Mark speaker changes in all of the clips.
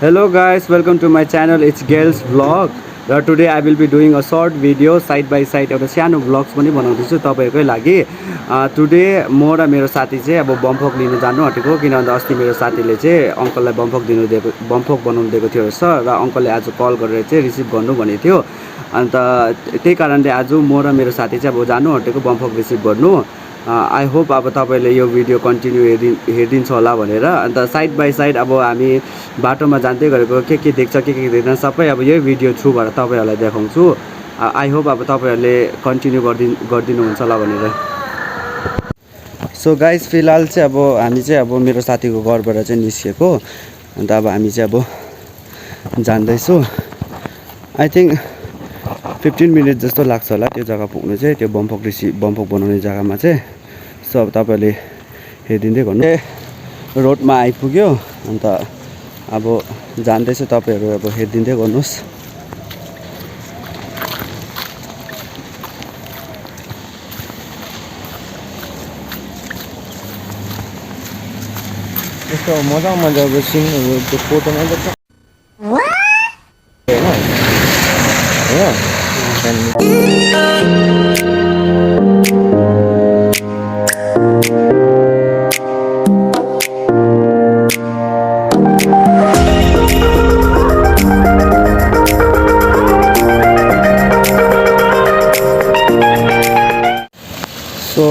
Speaker 1: Hello guys, welcome to my channel. It's Gyal's vlog. Today I will be doing a short video side by side एउटा सानो vlogs पनि बनाउँदैछु तपाईहरुकै लागि. Today म र मेरो साथी चाहिँ अब बमफोक लिन जानु आँटेको किनभने अस्ति मेरो साथीले चाहिँ अंकललाई बमफोक बनाउन दिएको थियो र अंकलले आज कल गरेर चाहिँ रिसिभ गर्नु भनेको थियो. अन्त त्यही कारणले आज म र मेरो साथी चाहिँ अब जानु आँटेको बमफोक रिसिभ गर्नु. आई होप अब तपाईले यो भिडियो कन्टिन्यू हेरिदिन्छ होला भनेर. अन्त साइड बाइ साइड अब हामी बाटोमा जाँदै गरेको के देख्छ के देख्दैन सबै अब यही भिडियो थ्रुबाट तपाईहरुलाई देखाउँछु. आई होप अब तपाईहरुले कन्टिन्यू गर्दिनुहुन्छ होला भनेर. सो गाइस फिलहाल चाहिँ अब हामी चाहिँ अब मेरो साथीको घरबाट चाहिँ निस्केको. अन्त अब हामी चाहिँ अब जाँदैछौँ. आई थिंक 15 मिनट जस्तो लाग्छ होला त्यो जग्गा पुग्नु चाहिँ, त्यो बमफोक बनाउने जग्गामा चाहिँ. सो अब तपाईले हेरिदिँदै गर्नु. रोडमा आइपुग्यो. अन्त अब जान्दैछु, तपाईहरु अब हेरिदिँदै गर्नुस्.
Speaker 2: यस्तो मजाको सिनहरु त्यो फोटोमा देख्छ.
Speaker 1: सो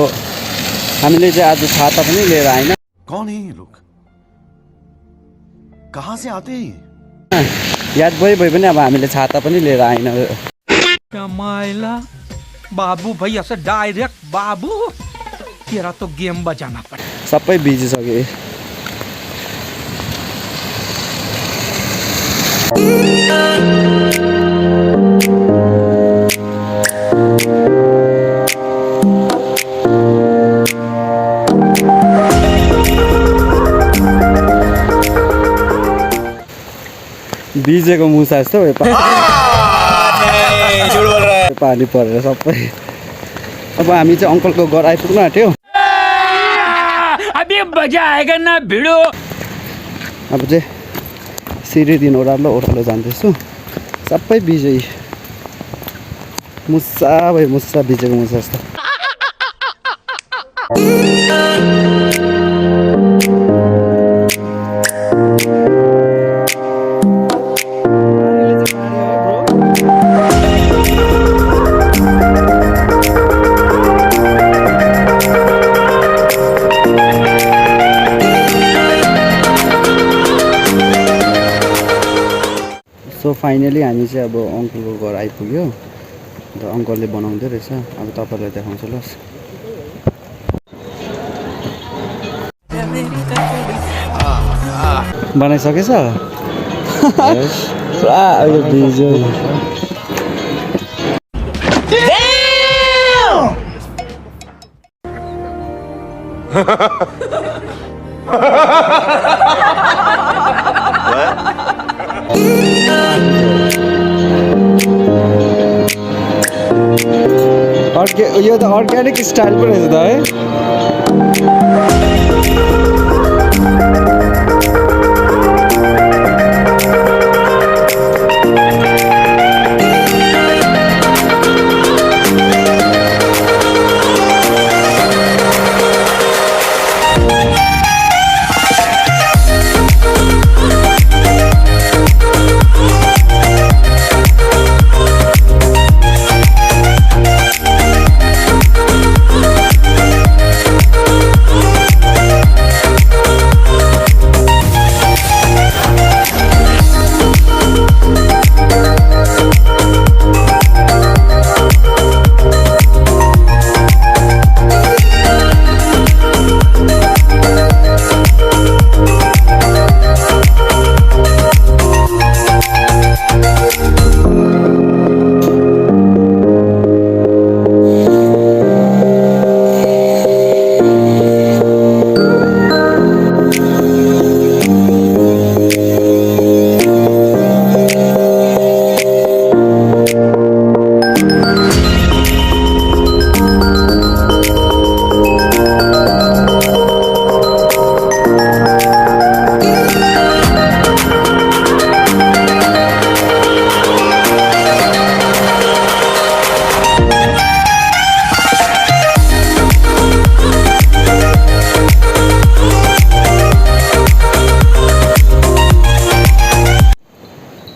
Speaker 1: हामीले चाहिँ आज छाता पनि लिएर आएन.
Speaker 3: कौन है ये लोग? कहाँ से आते हैं?
Speaker 1: याद भइ पनि अब हामीले छाता पनि लिएर आएन.
Speaker 4: माइला बाबू भैया से डायरेक्ट बाबू तेरा तो गेम बजाना पड़े.
Speaker 1: सबै बिजी सक्यो. बिजेको मुसा जस्तो पानी परेर सबै. अब हामी चाहिँ अंकलको घर आइपुग्नु आँट्यो.
Speaker 4: अभी मजा आएगा ना भिडो.
Speaker 1: अब चाहिँ सिरी दिन ओह्रालो जाँदैछु. सबै बिजे मुसा भयो, मुसा बिजेको मुसा जस्तो. सो फाइनली हामी चाहिँ अब अंकलको घर आइपुग्यो. अन्त अंकलले बनाउँदै रहेछ. अब तपाईहरुलाई देखाउँछु ल. बनाइसकेछ? पुरा यो बिजो. यो त अर्ग्यानिक स्टाइल पो रहेछ त है.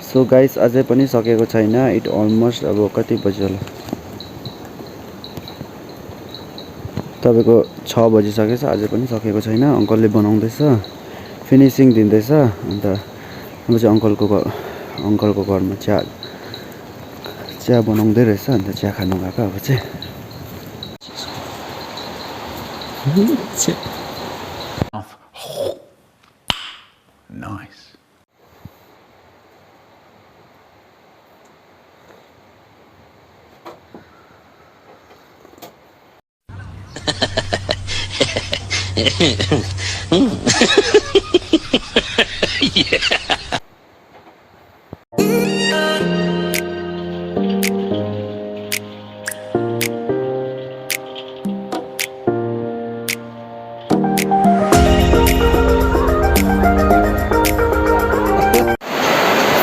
Speaker 1: सो गाइस अझै पनि सकेको छैन इट अलमोस्ट अब कति बज्यो होला तपाईको 6 बजिसकेछ अझै पनि सकेको छैन अंकलले बनाउँदैछ फिनिशिङ दिँदैछ अन्त अब चाहिँ अंकलको घरमा चिया बनाउँदै रहेछ अन्त चिया खानु गएको अब चाहिँ
Speaker 3: Nice.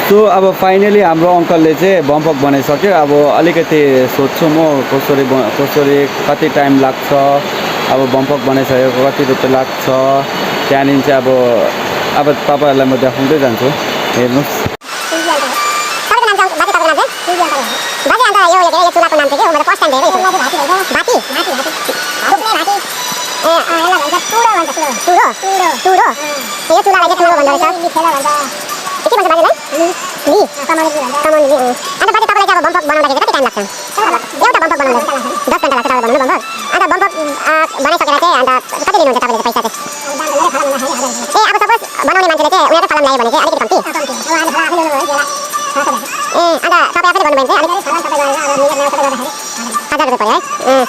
Speaker 1: सो अब फाइनली हाम्रो अंकलले चाहिँ बम्पक बनाइसक्यो अब अलिकति सोध्छु म कसरी कति टाइम लाग्छ अब बम्पक बनाइसकेको कति रुपियाँ लाग्छ त्यहाँदेखि चाहिँ अब तपाईहरुलाई म देखाउँदै जान्छु हेर्नुस्
Speaker 5: के भन्छ बाजेलाई नि कमाउने अनि बाजे तपाईलाई चाहिँ अब बम्पक बनाउँदाखेरि कति टाइम लाग्छ एउटा बम्पक बनाउँदा 10 घण्टा लाग्छ तपाईलाई बनाउनु बम्पक अनि बम्पक बनाइसकेर चाहिँ अन्त कति दिनुहुन्छ तपाईले पैसा चाहिँ अब सपोज बनाउने मान्छेले चाहिँ उनीहरुको फलाम ल्यायो भने चाहिँ अलिकति कम्ती अन्त तपाई आफैले गर्नुभयो भने चाहिँ अलिकति 1000 रुपैयाँ है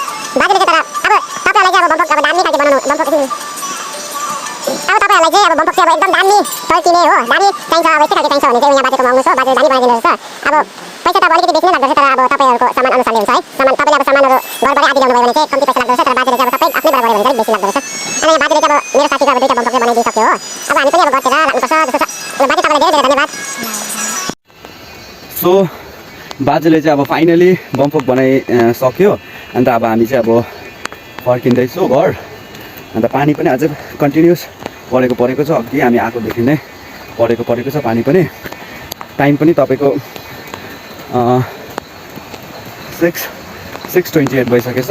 Speaker 5: बाजेले चाहिँ तर अब तपाईलाई चाहिँ अब बम्पक अब दामी खालको बनाउनु बम्पक अब तपाईहरुलाई चाहिँ अब बम्पक चाहिँ अब एकदम दामी टल्किने हो दामी चाहिन्छ अब यस्तै खालको चाहिन्छ भने चाहिँ यहाँ बाजेको माग्नु छ बाजेले दामी बनाइदिनु रहेछ अब पैसा त अब अलिकति बेसी नै लाग्दछ तर अब तपाईहरुको सामान अनुसारले हुन्छ है सामान तपाईले अब सामानहरु घरबाटै आदि ल्याउनु भयो भने चाहिँ कम्ती पैसा लाग्दछ तर बाजेले चाहिँ अब सबै आफ्नै बाट गर्यो भने चाहिँ बेसी लाग्दछ अनि बाजेले चाहिँ अब मेरो साथीको अब दुईटा बम्पक चाहिँ बनाइदिसक्यो हो अब हामी पनि अब गर्छौँ लाग्नुपर्छ जस्तो छ बाजे तपाईलाई धेरै धेरै धन्यवाद
Speaker 1: सो बाजेले चाहिँ अब फाइनली बम्पक बनाइसक्यो अन्त अब हामी चाहिँ अब फर्किँदैछौँ घर अन्त पानी पनि अझै कन्टिन्युस परेको छ अघि हामी आएकोदेखि नै परेको छ पानी पनि टाइम पनि तपाईको 6:28 भइसकेछ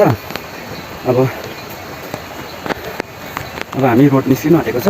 Speaker 1: अब हामी रोड निस्किनु आँटेको छ